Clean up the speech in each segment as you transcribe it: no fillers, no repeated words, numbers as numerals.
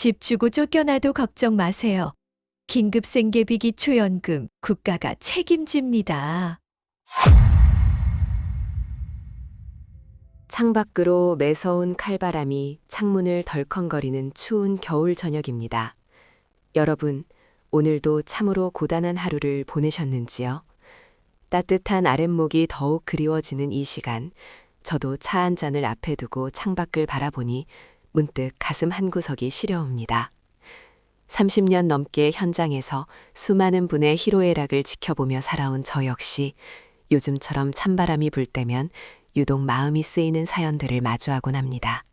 집 주고 쫓겨나도 걱정 마세요. 긴급 생계비 기초연금 국가가 책임집니다. 창밖으로 매서운 칼바람이 창문을 덜컹거리는 추운 겨울 저녁입니다. 여러분, 오늘도 참으로 고단한 하루를 보내셨는지요? 따뜻한 아랫목이 더욱 그리워지는 이 시간, 저도 차 한 잔을 앞에 두고 창밖을 바라보니 문득 가슴 한구석이 시려옵니다. 30년 넘게 현장에서 수많은 분의 희로애락을 지켜보며 살아온 저 역시 요즘처럼 찬바람이 불 때면 유독 마음이 쓰이는 사연들을 마주하곤 합니다.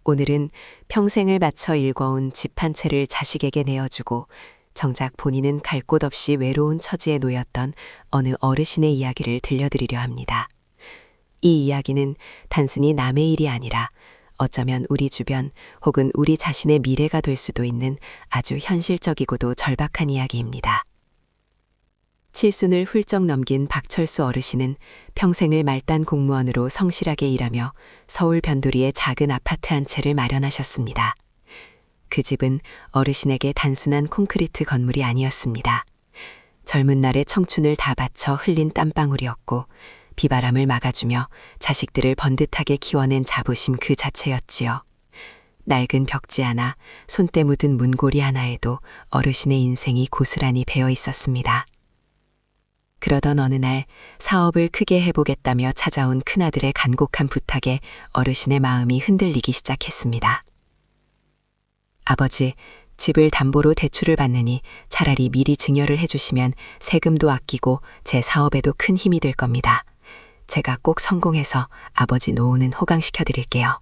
오늘은 평생을 바쳐 일궈온 집 한 채를 자식에게 내어주고 정작 본인은 갈 곳 없이 외로운 처지에 놓였던 어느 어르신의 이야기를 들려드리려 합니다. 이 이야기는 단순히 남의 일이 아니라 어쩌면 우리 주변 혹은 우리 자신의 미래가 될 수도 있는 아주 현실적이고도 절박한 이야기입니다. 칠순을 훌쩍 넘긴 박철수 어르신은 평생을 말단 공무원으로 성실하게 일하며 서울 변두리에 작은 아파트 한 채를 마련하셨습니다. 그 집은 어르신에게 단순한 콘크리트 건물이 아니었습니다. 젊은 날의 청춘을 다 바쳐 흘린 땀방울이었고 비바람을 막아주며 자식들을 번듯하게 키워낸 자부심 그 자체였지요. 낡은 벽지 하나, 손때 묻은 문고리 하나에도 어르신의 인생이 고스란히 배어 있었습니다. 그러던 어느 날 사업을 크게 해보겠다며 찾아온 큰아들의 간곡한 부탁에 어르신의 마음이 흔들리기 시작했습니다. 아버지, 집을 담보로 대출을 받느니 차라리 미리 증여를 해주시면 세금도 아끼고 제 사업에도 큰 힘이 될 겁니다. 제가 꼭 성공해서 아버지 노후는 호강시켜 드릴게요.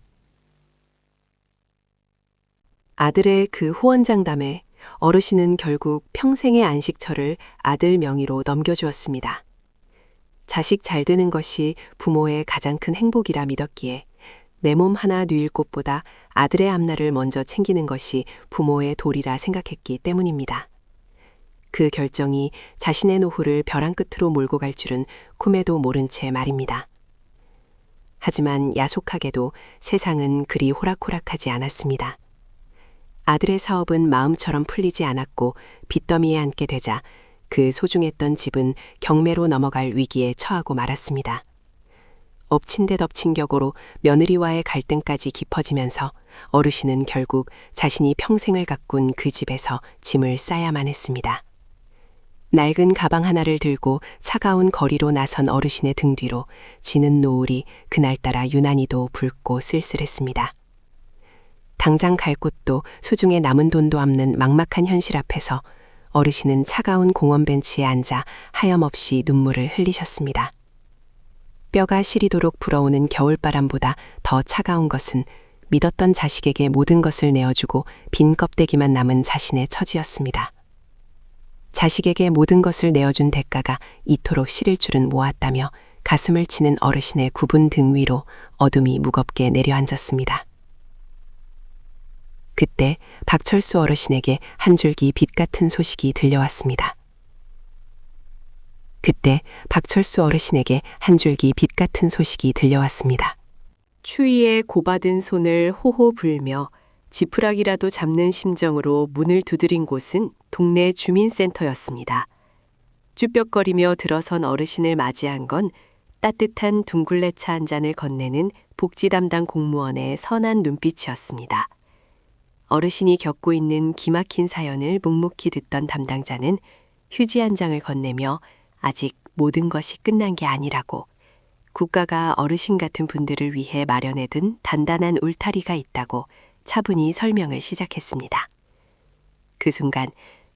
아들의 그 호언장담에 어르신은 결국 평생의 안식처를 아들 명의로 넘겨주었습니다. 자식 잘 되는 것이 부모의 가장 큰 행복이라 믿었기에 내 몸 하나 누일 곳보다 아들의 앞날을 먼저 챙기는 것이 부모의 도리라 생각했기 때문입니다. 그 결정이 자신의 노후를 벼랑 끝으로 몰고 갈 줄은 꿈에도 모른 채 말입니다. 하지만 야속하게도 세상은 그리 호락호락하지 않았습니다. 아들의 사업은 마음처럼 풀리지 않았고 빚더미에 앉게 되자 그 소중했던 집은 경매로 넘어갈 위기에 처하고 말았습니다. 엎친 데 덮친 격으로 며느리와의 갈등까지 깊어지면서 어르신은 결국 자신이 평생을 가꾼 그 집에서 짐을 싸야만 했습니다. 낡은 가방 하나를 들고 차가운 거리로 나선 어르신의 등 뒤로 지는 노을이 그날따라 유난히도 붉고 쓸쓸했습니다. 당장 갈 곳도 수중에 남은 돈도 없는 막막한 현실 앞에서 어르신은 차가운 공원 벤치에 앉아 하염없이 눈물을 흘리셨습니다. 뼈가 시리도록 불어오는 겨울바람보다 더 차가운 것은 믿었던 자식에게 모든 것을 내어주고 빈 껍데기만 남은 자신의 처지였습니다. 자식에게 모든 것을 내어준 대가가 이토록 시릴 줄은 모았다며 가슴을 치는 어르신의 굽은 등 위로 어둠이 무겁게 내려앉았습니다. 그때 박철수 어르신에게 한 줄기 빛 같은 소식이 들려왔습니다. 추위에 고받은 손을 호호 불며 지푸라기라도 잡는 심정으로 문을 두드린 곳은 동네 주민센터였습니다. 쭈뼛거리며 들어선 어르신을 맞이한 건 따뜻한 둥글레 차 한 잔을 건네는 복지 담당 공무원의 선한 눈빛이었습니다. 어르신이 겪고 있는 기막힌 사연을 묵묵히 듣던 담당자는 휴지 한 장을 건네며 아직 모든 것이 끝난 게 아니라고, 국가가 어르신 같은 분들을 위해 마련해둔 단단한 울타리가 있다고 차분히 설명을 시작했습니다. 그 순간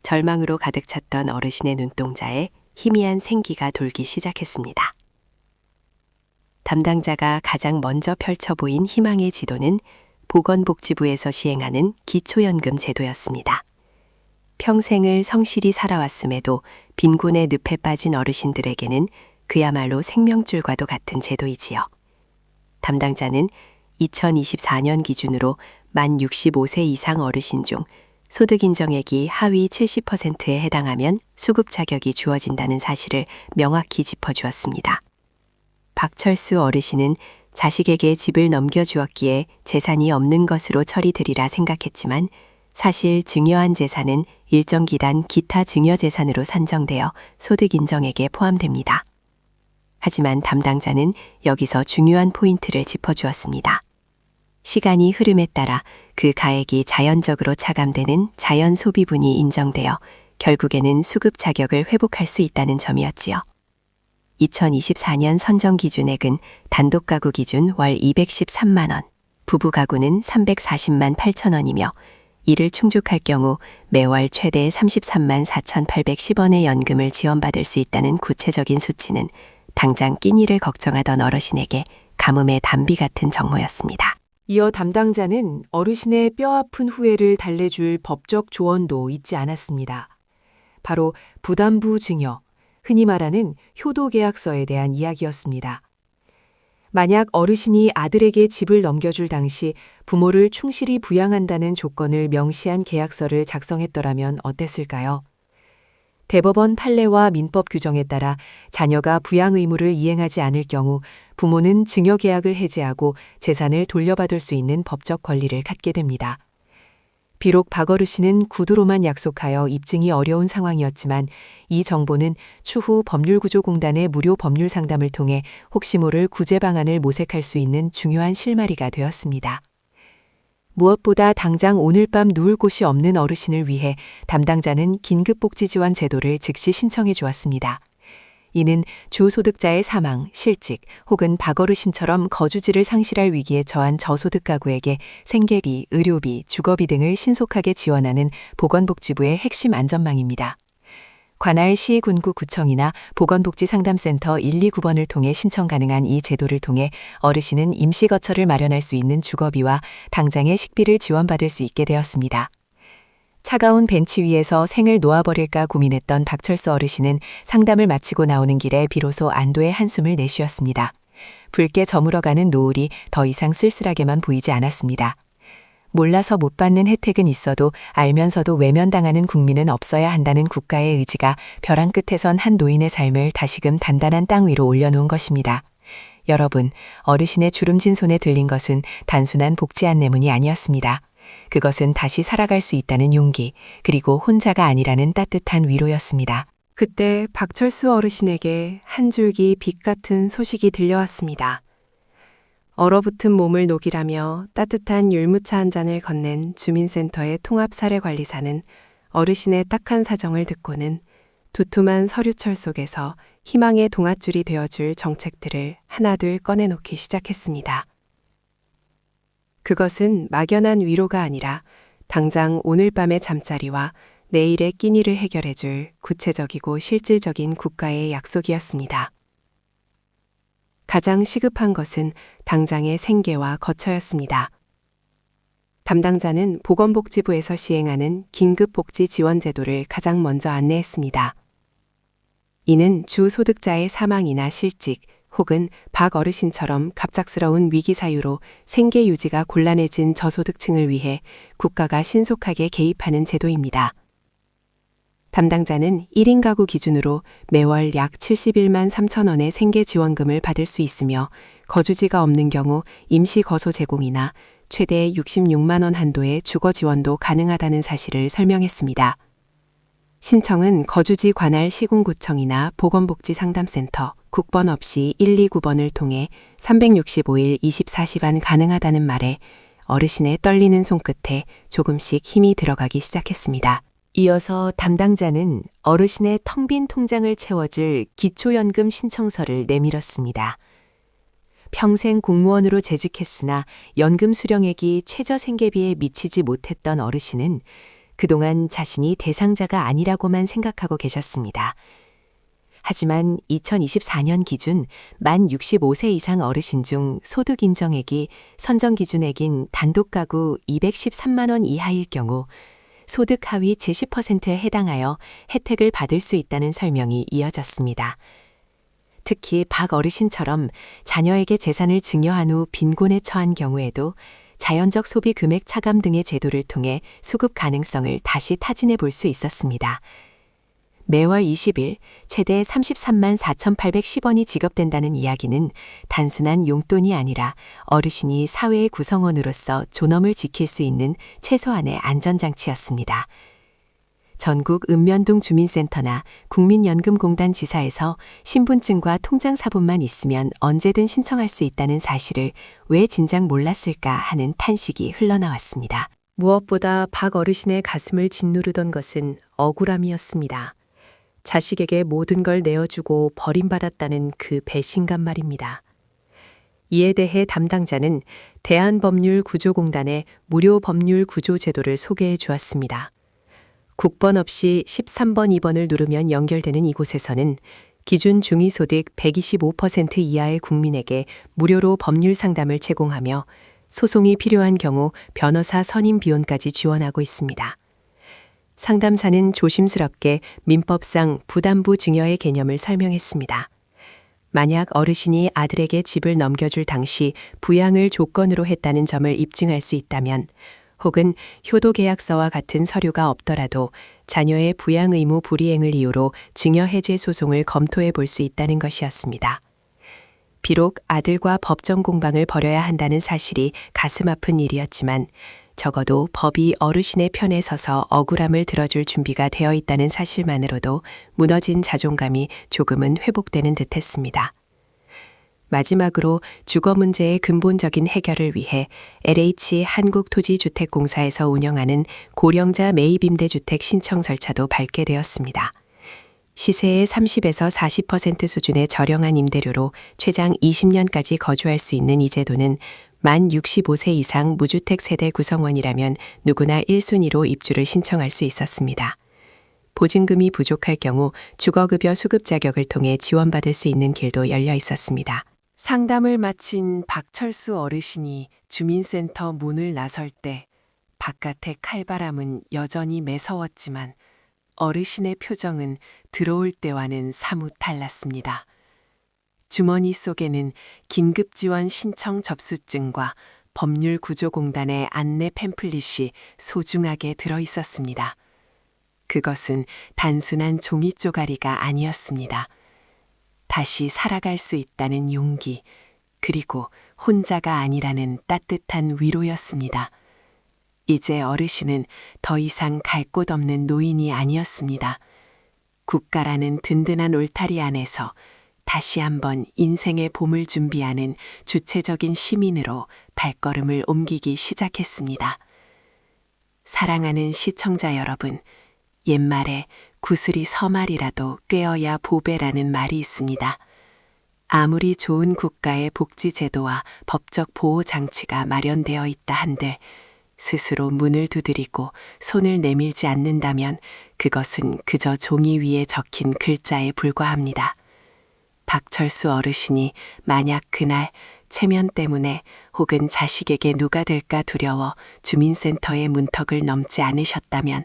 절망으로 가득 찼던 어르신의 눈동자에 희미한 생기가 돌기 시작했습니다. 담당자가 가장 먼저 펼쳐 보인 희망의 지도는 보건복지부에서 시행하는 기초연금 제도였습니다. 평생을 성실히 살아왔음에도 빈곤의 늪에 빠진 어르신들에게는 그야말로 생명줄과도 같은 제도이지요. 담당자는 2024년 기준으로 만 65세 이상 어르신 중 소득 인정액이 하위 70%에 해당하면 수급 자격이 주어진다는 사실을 명확히 짚어주었습니다. 박철수 어르신은 자식에게 집을 넘겨주었기에 재산이 없는 것으로 처리되리라 생각했지만 사실 증여한 재산은 일정 기간 기타 증여재산으로 산정되어 소득인정액에 포함됩니다. 하지만 담당자는 여기서 중요한 포인트를 짚어주었습니다. 시간이 흐름에 따라 그 가액이 자연적으로 차감되는 자연 소비분이 인정되어 결국에는 수급 자격을 회복할 수 있다는 점이었지요. 2024년 선정 기준액은 단독 가구 기준 월 213만 원, 부부 가구는 340만 8천 원이며 이를 충족할 경우 매월 최대 33만 4,810원의 연금을 지원받을 수 있다는 구체적인 수치는 당장 끼니를 걱정하던 어르신에게 가뭄의 단비 같은 정보였습니다. 이어 담당자는 어르신의 뼈아픈 후회를 달래줄 법적 조언도 잊지 않았습니다. 바로 부담부 증여, 흔히 말하는 효도계약서에 대한 이야기였습니다. 만약 어르신이 아들에게 집을 넘겨줄 당시 부모를 충실히 부양한다는 조건을 명시한 계약서를 작성했더라면 어땠을까요? 대법원 판례와 민법 규정에 따라 자녀가 부양 의무를 이행하지 않을 경우 부모는 증여 계약을 해지하고 재산을 돌려받을 수 있는 법적 권리를 갖게 됩니다. 비록 박 어르신은 구두로만 약속하여 입증이 어려운 상황이었지만 이 정보는 추후 법률구조공단의 무료 법률 상담을 통해 혹시 모를 구제 방안을 모색할 수 있는 중요한 실마리가 되었습니다. 무엇보다 당장 오늘 밤 누울 곳이 없는 어르신을 위해 담당자는 긴급복지지원 제도를 즉시 신청해 주었습니다. 이는 주소득자의 사망, 실직 혹은 박 어르신처럼 거주지를 상실할 위기에 처한 저소득 가구에게 생계비, 의료비, 주거비 등을 신속하게 지원하는 보건복지부의 핵심 안전망입니다. 관할 시, 군구, 구청이나 보건복지상담센터 129번을 통해 신청 가능한 이 제도를 통해 어르신은 임시거처를 마련할 수 있는 주거비와 당장의 식비를 지원받을 수 있게 되었습니다. 차가운 벤치 위에서 생을 놓아버릴까 고민했던 박철수 어르신은 상담을 마치고 나오는 길에 비로소 안도의 한숨을 내쉬었습니다. 붉게 저물어가는 노을이 더 이상 쓸쓸하게만 보이지 않았습니다. 몰라서 못 받는 혜택은 있어도 알면서도 외면당하는 국민은 없어야 한다는 국가의 의지가 벼랑 끝에선 한 노인의 삶을 다시금 단단한 땅 위로 올려놓은 것입니다. 여러분, 어르신의 주름진 손에 들린 것은 단순한 복지 안내문이 아니었습니다. 그것은 다시 살아갈 수 있다는 용기, 그리고 혼자가 아니라는 따뜻한 위로였습니다. 그때 박철수 어르신에게 한 줄기 빛 같은 소식이 들려왔습니다. 얼어붙은 몸을 녹이라며 따뜻한 율무차 한 잔을 건넨 주민센터의 통합사례관리사는 어르신의 딱한 사정을 듣고는 두툼한 서류철 속에서 희망의 동아줄이 되어줄 정책들을 하나둘 꺼내놓기 시작했습니다. 그것은 막연한 위로가 아니라 당장 오늘 밤의 잠자리와 내일의 끼니를 해결해줄 구체적이고 실질적인 국가의 약속이었습니다. 가장 시급한 것은 당장의 생계와 거처였습니다. 담당자는 보건복지부에서 시행하는 긴급복지지원제도를 가장 먼저 안내했습니다. 이는 주소득자의 사망이나 실직 혹은 박 어르신처럼 갑작스러운 위기 사유로 생계 유지가 곤란해진 저소득층을 위해 국가가 신속하게 개입하는 제도입니다. 담당자는 1인 가구 기준으로 매월 약 71만 3천 원의 생계 지원금을 받을 수 있으며 거주지가 없는 경우 임시 거소 제공이나 최대 66만 원 한도의 주거 지원도 가능하다는 사실을 설명했습니다. 신청은 거주지 관할 시군구청이나 보건복지상담센터, 국번 없이 129번을 통해 365일 24시간 가능하다는 말에 어르신의 떨리는 손끝에 조금씩 힘이 들어가기 시작했습니다. 이어서 담당자는 어르신의 텅 빈 통장을 채워줄 기초연금 신청서를 내밀었습니다. 평생 공무원으로 재직했으나 연금 수령액이 최저 생계비에 미치지 못했던 어르신은 그동안 자신이 대상자가 아니라고만 생각하고 계셨습니다. 하지만 2024년 기준 만 65세 이상 어르신 중 소득 인정액이 선정 기준액인 단독 가구 213만 원 이하일 경우 소득 하위 제10%에 해당하여 혜택을 받을 수 있다는 설명이 이어졌습니다. 특히 박 어르신처럼 자녀에게 재산을 증여한 후 빈곤에 처한 경우에도 자연적 소비 금액 차감 등의 제도를 통해 수급 가능성을 다시 타진해 볼 수 있었습니다. 매월 20일 최대 33만 4,810원이 지급된다는 이야기는 단순한 용돈이 아니라 어르신이 사회의 구성원으로서 존엄을 지킬 수 있는 최소한의 안전장치였습니다. 전국 읍면동 주민센터나 국민연금공단 지사에서 신분증과 통장 사본만 있으면 언제든 신청할 수 있다는 사실을 왜 진작 몰랐을까 하는 탄식이 흘러나왔습니다. 무엇보다 박 어르신의 가슴을 짓누르던 것은 억울함이었습니다. 자식에게 모든 걸 내어주고 버림받았다는 그 배신감 말입니다. 이에 대해 담당자는 대한법률구조공단의 무료 법률 구조 제도를 소개해 주었습니다. 국번 없이 13번 2번을 누르면 연결되는 이곳에서는 기준 중위소득 125% 이하의 국민에게 무료로 법률 상담을 제공하며 소송이 필요한 경우 변호사 선임 비용까지 지원하고 있습니다. 상담사는 조심스럽게 민법상 부담부 증여의 개념을 설명했습니다. 만약 어르신이 아들에게 집을 넘겨줄 당시 부양을 조건으로 했다는 점을 입증할 수 있다면 혹은 효도계약서와 같은 서류가 없더라도 자녀의 부양 의무 불이행을 이유로 증여 해제 소송을 검토해 볼 수 있다는 것이었습니다. 비록 아들과 법정 공방을 벌여야 한다는 사실이 가슴 아픈 일이었지만 적어도 법이 어르신의 편에 서서 억울함을 들어줄 준비가 되어 있다는 사실만으로도 무너진 자존감이 조금은 회복되는 듯했습니다. 마지막으로 주거 문제의 근본적인 해결을 위해 LH 한국토지주택공사에서 운영하는 고령자 매입임대주택 신청 절차도 밟게 되었습니다. 시세의 30에서 40% 수준의 저렴한 임대료로 최장 20년까지 거주할 수 있는 이 제도는 만 65세 이상 무주택 세대 구성원이라면 누구나 1순위로 입주를 신청할 수 있었습니다. 보증금이 부족할 경우 주거급여 수급 자격을 통해 지원받을 수 있는 길도 열려 있었습니다. 상담을 마친 박철수 어르신이 주민센터 문을 나설 때 바깥의 칼바람은 여전히 매서웠지만 어르신의 표정은 들어올 때와는 사뭇 달랐습니다. 주머니 속에는 긴급지원 신청 접수증과 법률구조공단의 안내 팸플릿이 소중하게 들어 있었습니다. 그것은 단순한 종이 쪼가리가 아니었습니다. 다시 살아갈 수 있다는 용기, 그리고 혼자가 아니라는 따뜻한 위로였습니다. 이제 어르신은 더 이상 갈 곳 없는 노인이 아니었습니다. 국가라는 든든한 울타리 안에서 다시 한번 인생의 봄을 준비하는 주체적인 시민으로 발걸음을 옮기기 시작했습니다. 사랑하는 시청자 여러분, 옛말에 구슬이 서말이라도 꿰어야 보배라는 말이 있습니다. 아무리 좋은 국가의 복지제도와 법적 보호장치가 마련되어 있다 한들 스스로 문을 두드리고 손을 내밀지 않는다면 그것은 그저 종이 위에 적힌 글자에 불과합니다. 박철수 어르신이 만약 그날 체면 때문에 혹은 자식에게 누가 될까 두려워 주민센터의 문턱을 넘지 않으셨다면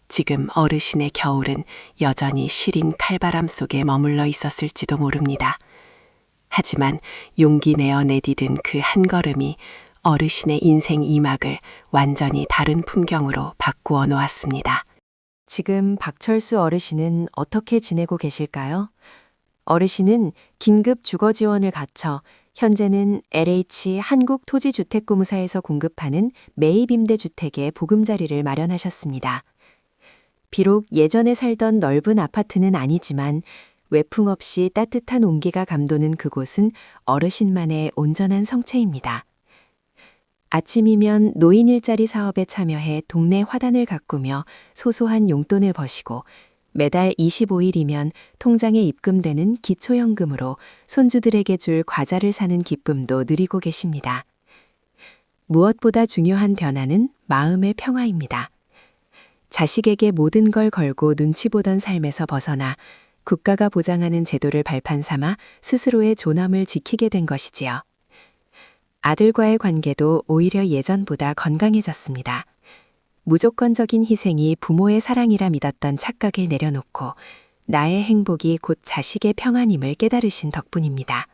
지금 어르신의 겨울은 여전히 시린 칼바람 속에 머물러 있었을지도 모릅니다. 하지만 용기 내어 내디딘 그 한 걸음이 어르신의 인생 2막을 완전히 다른 풍경으로 바꾸어 놓았습니다. 지금 박철수 어르신은 어떻게 지내고 계실까요? 어르신은 긴급 주거 지원을 갖춰 현재는 LH 한국토지주택공사에서 공급하는 매입임대주택의 보금자리를 마련하셨습니다. 비록 예전에 살던 넓은 아파트는 아니지만 외풍 없이 따뜻한 온기가 감도는 그곳은 어르신만의 온전한 성체입니다. 아침이면 노인 일자리 사업에 참여해 동네 화단을 가꾸며 소소한 용돈을 버시고 매달 25일이면 통장에 입금되는 기초연금으로 손주들에게 줄 과자를 사는 기쁨도 누리고 계십니다. 무엇보다 중요한 변화는 마음의 평화입니다. 자식에게 모든 걸 걸고 눈치 보던 삶에서 벗어나 국가가 보장하는 제도를 발판 삼아 스스로의 존엄을 지키게 된 것이지요. 아들과의 관계도 오히려 예전보다 건강해졌습니다. 무조건적인 희생이 부모의 사랑이라 믿었던 착각을 내려놓고 나의 행복이 곧 자식의 평안임을 깨달으신 덕분입니다.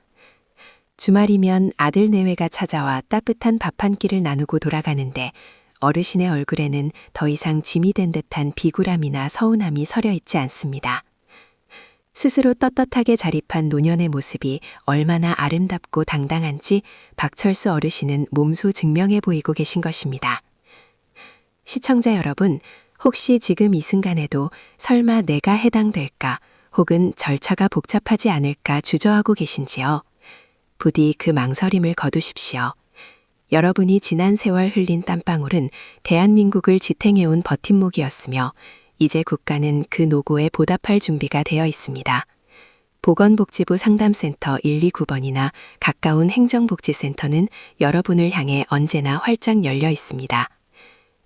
주말이면 아들 내외가 찾아와 따뜻한 밥 한 끼를 나누고 돌아가는데 어르신의 얼굴에는 더 이상 짐이 된 듯한 비굴함이나 서운함이 서려 있지 않습니다. 스스로 떳떳하게 자립한 노년의 모습이 얼마나 아름답고 당당한지 박철수 어르신은 몸소 증명해 보이고 계신 것입니다. 시청자 여러분, 혹시 지금 이 순간에도 설마 내가 해당될까 혹은 절차가 복잡하지 않을까 주저하고 계신지요? 부디 그 망설임을 거두십시오. 여러분이 지난 세월 흘린 땀방울은 대한민국을 지탱해온 버팀목이었으며 이제 국가는 그 노고에 보답할 준비가 되어 있습니다. 보건복지부 상담센터 129번이나 가까운 행정복지센터는 여러분을 향해 언제나 활짝 열려 있습니다.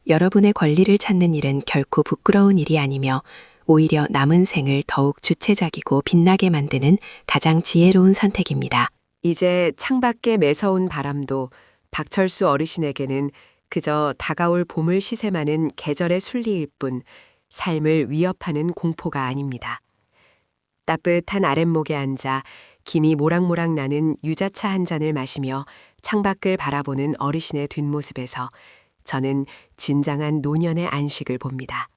여러분의 권리를 찾는 일은 결코 부끄러운 일이 아니며 오히려 남은 생을 더욱 주체적이고 빛나게 만드는 가장 지혜로운 선택입니다. 이제 창밖에 매서운 바람도 박철수 어르신에게는 그저 다가올 봄을 시샘하는 계절의 순리일 뿐 삶을 위협하는 공포가 아닙니다. 따뜻한 아랫목에 앉아 김이 모락모락 나는 유자차 한 잔을 마시며 창밖을 바라보는 어르신의 뒷모습에서 저는 진정한 노년의 안식을 봅니다.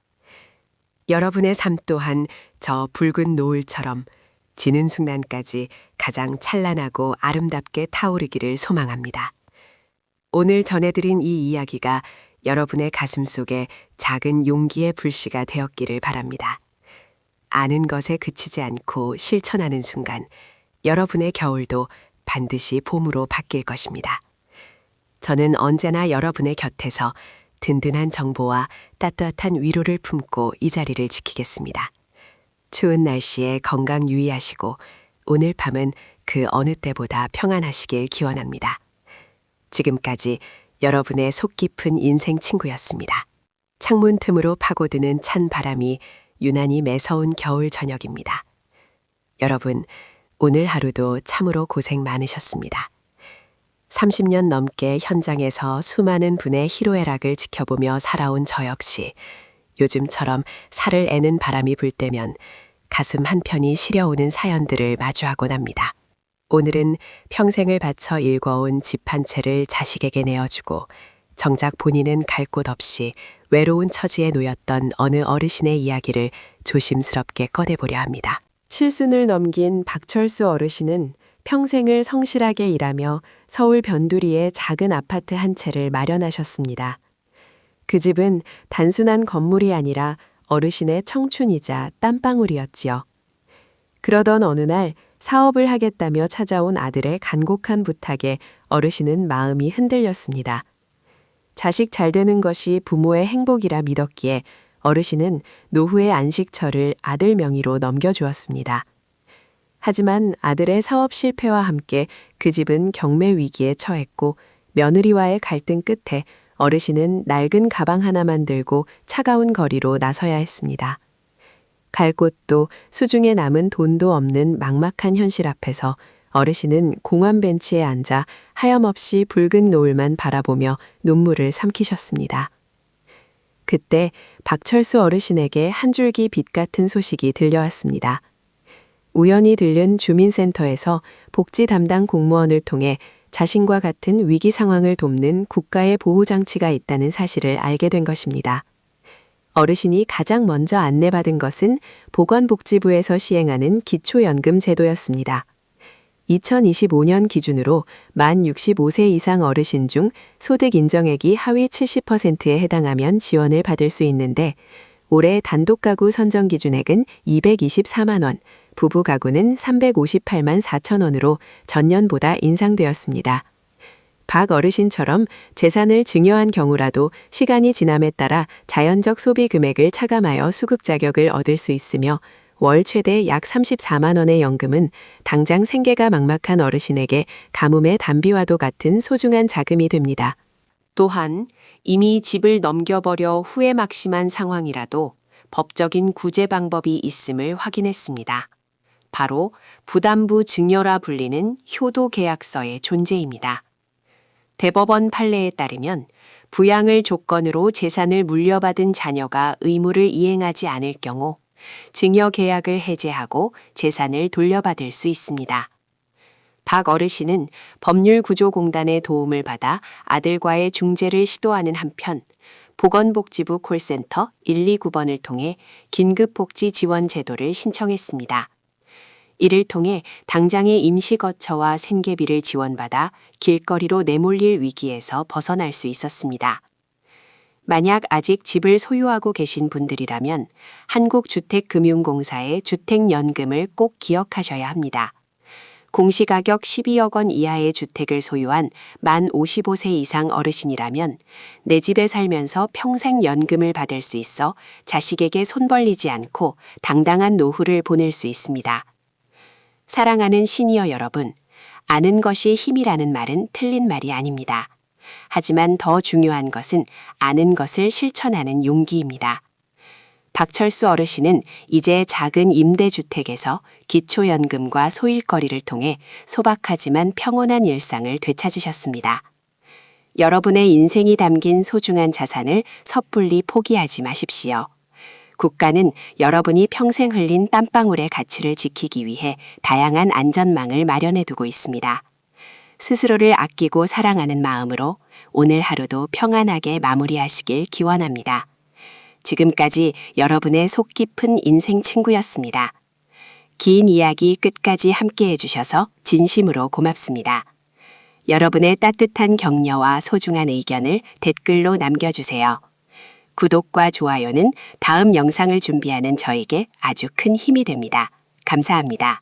여러분의 삶 또한 저 붉은 노을처럼 지는 순간까지 가장 찬란하고 아름답게 타오르기를 소망합니다. 오늘 전해드린 이 이야기가 여러분의 가슴 속에 작은 용기의 불씨가 되었기를 바랍니다. 아는 것에 그치지 않고 실천하는 순간 여러분의 겨울도 반드시 봄으로 바뀔 것입니다. 저는 언제나 여러분의 곁에서 든든한 정보와 따뜻한 위로를 품고 이 자리를 지키겠습니다. 추운 날씨에 건강 유의하시고 오늘 밤은 그 어느 때보다 평안하시길 기원합니다. 지금까지 여러분의 속 깊은 인생 친구였습니다. 창문 틈으로 파고드는 찬 바람이 유난히 매서운 겨울 저녁입니다. 여러분, 오늘 하루도 참으로 고생 많으셨습니다. 30년 넘게 현장에서 수많은 분의 희로애락을 지켜보며 살아온 저 역시 요즘처럼 살을 애는 바람이 불 때면 가슴 한편이 시려오는 사연들을 마주하곤 합니다. 오늘은 평생을 바쳐 일궈온 집 한 채를 자식에게 내어주고 정작 본인은 갈 곳 없이 외로운 처지에 놓였던 어느 어르신의 이야기를 조심스럽게 꺼내보려 합니다. 칠순을 넘긴 박철수 어르신은 평생을 성실하게 일하며 서울 변두리에 작은 아파트 한 채를 마련하셨습니다. 그 집은 단순한 건물이 아니라 어르신의 청춘이자 땀방울이었지요. 그러던 어느 날 사업을 하겠다며 찾아온 아들의 간곡한 부탁에 어르신은 마음이 흔들렸습니다. 자식 잘 되는 것이 부모의 행복이라 믿었기에 어르신은 노후의 안식처를 아들 명의로 넘겨주었습니다. 하지만 아들의 사업 실패와 함께 그 집은 경매 위기에 처했고 며느리와의 갈등 끝에 어르신은 낡은 가방 하나만 들고 차가운 거리로 나서야 했습니다. 갈 곳도 수중에 남은 돈도 없는 막막한 현실 앞에서 어르신은 공원 벤치에 앉아 하염없이 붉은 노을만 바라보며 눈물을 삼키셨습니다. 그때 박철수 어르신에게 한 줄기 빛 같은 소식이 들려왔습니다. 우연히 들른 주민센터에서 복지 담당 공무원을 통해 자신과 같은 위기 상황을 돕는 국가의 보호장치가 있다는 사실을 알게 된 것입니다. 어르신이 가장 먼저 안내받은 것은 보건복지부에서 시행하는 기초연금 제도였습니다. 2025년 기준으로 만 65세 이상 어르신 중 소득 인정액이 하위 70%에 해당하면 지원을 받을 수 있는데 올해 단독 가구 선정 기준액은 224만 원, 부부 가구는 358만 4천 원으로 전년보다 인상되었습니다. 박 어르신처럼 재산을 증여한 경우라도 시간이 지남에 따라 자연적 소비 금액을 차감하여 수급 자격을 얻을 수 있으며 월 최대 약 34만 원의 연금은 당장 생계가 막막한 어르신에게 가뭄의 단비와도 같은 소중한 자금이 됩니다. 또한 이미 집을 넘겨버려 후회 막심한 상황이라도 법적인 구제 방법이 있음을 확인했습니다. 바로 부담부 증여라 불리는 효도 계약서의 존재입니다. 대법원 판례에 따르면 부양을 조건으로 재산을 물려받은 자녀가 의무를 이행하지 않을 경우 증여 계약을 해제하고 재산을 돌려받을 수 있습니다. 박 어르신은 법률구조공단의 도움을 받아 아들과의 중재를 시도하는 한편 보건복지부 콜센터 129번을 통해 긴급복지 지원 제도를 신청했습니다. 이를 통해 당장의 임시거처와 생계비를 지원받아 길거리로 내몰릴 위기에서 벗어날 수 있었습니다. 만약 아직 집을 소유하고 계신 분들이라면 한국주택금융공사의 주택연금을 꼭 기억하셔야 합니다. 공시가격 12억 원 이하의 주택을 소유한 만 55세 이상 어르신이라면 내 집에 살면서 평생 연금을 받을 수 있어 자식에게 손 벌리지 않고 당당한 노후를 보낼 수 있습니다. 사랑하는 시니어 여러분, 아는 것이 힘이라는 말은 틀린 말이 아닙니다. 하지만 더 중요한 것은 아는 것을 실천하는 용기입니다. 박철수 어르신은 이제 작은 임대주택에서 기초연금과 소일거리를 통해 소박하지만 평온한 일상을 되찾으셨습니다. 여러분의 인생이 담긴 소중한 자산을 섣불리 포기하지 마십시오. 국가는 여러분이 평생 흘린 땀방울의 가치를 지키기 위해 다양한 안전망을 마련해 두고 있습니다. 스스로를 아끼고 사랑하는 마음으로 오늘 하루도 평안하게 마무리하시길 기원합니다. 지금까지 여러분의 속 깊은 인생 친구였습니다. 긴 이야기 끝까지 함께 해주셔서 진심으로 고맙습니다. 여러분의 따뜻한 격려와 소중한 의견을 댓글로 남겨주세요. 구독과 좋아요는 다음 영상을 준비하는 저에게 아주 큰 힘이 됩니다. 감사합니다.